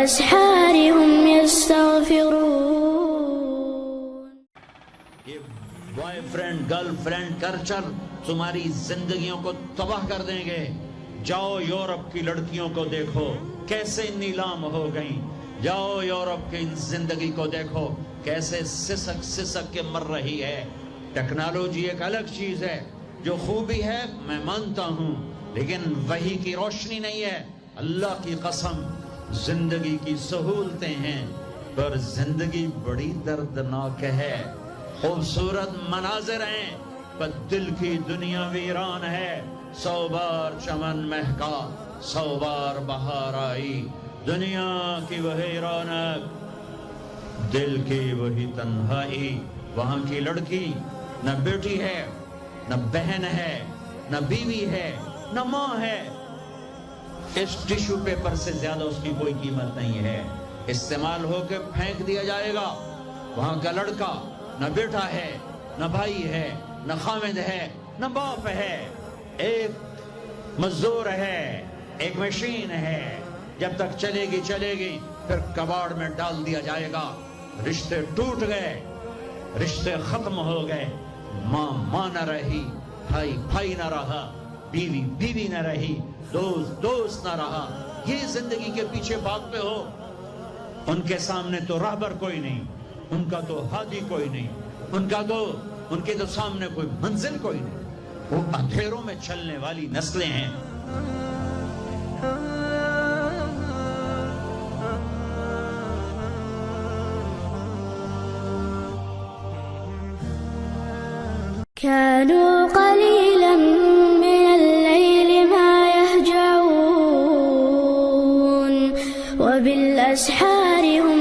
وبالأسحار هم يستغفرون. یہ boy friend girl friend culture تمہاری زندگیوں کو تباہ کر دیں گے. جاؤ یورپ کی لڑکیوں کو دیکھو کیسے نیلام ہو گئیں. جاؤ یورپ کی زندگی کو دیکھو کیسے سسک سسک کے مر رہی ہے. ٹیکنالوجی ایک الگ چیز ہے، جو خوبی ہے میں مانتا ہوں، لیکن وحی کی روشنی نہیں ہے. اللہ کی قسم زندگی کی سہولتیں ہیں پر زندگی بڑی دردناک ہے. خوبصورت مناظر ہیں پر دل کی دنیا ویران ہے. 100 بار چمن مہکا 100 بار بہار آئی، دنیا کی وہی رونق دل کی وہی تنہائی. وہاں کی لڑکی نہ بیٹی ہے، نہ بہن ہے، نہ بیوی ہے، نہ ماں ہے. اس ٹیشو پیپر سے زیادہ اس کی کوئی قیمت نہیں ہے. استعمال ہو کے پھینک دیا جائے گا. وہاں کا لڑکا نہ بیٹا ہے، نہ بھائی ہے، نہ خامد ہے، نہ باپ ہے. ایک مزدور ہے، ایک مشین ہے. جب تک چلے گی پھر کباڑ میں ڈال دیا جائے گا. رشتے ٹوٹ گئے، رشتے ختم ہو گئے. ماں نہ رہی، بھائی نہ رہا، بیوی نہ رہی، دوست نہ رہا. یہ زندگی کے پیچھے بھاگتے ہو. ان کے سامنے تو راہبر کوئی نہیں، ان کا تو ہادی کوئی نہیں، ان کے تو سامنے کوئی منزل کوئی نہیں. وہ اندھیروں میں چلنے والی نسلیں ہیں. كانوا قليلا من الليل ما يهجعون وبالأسحار هم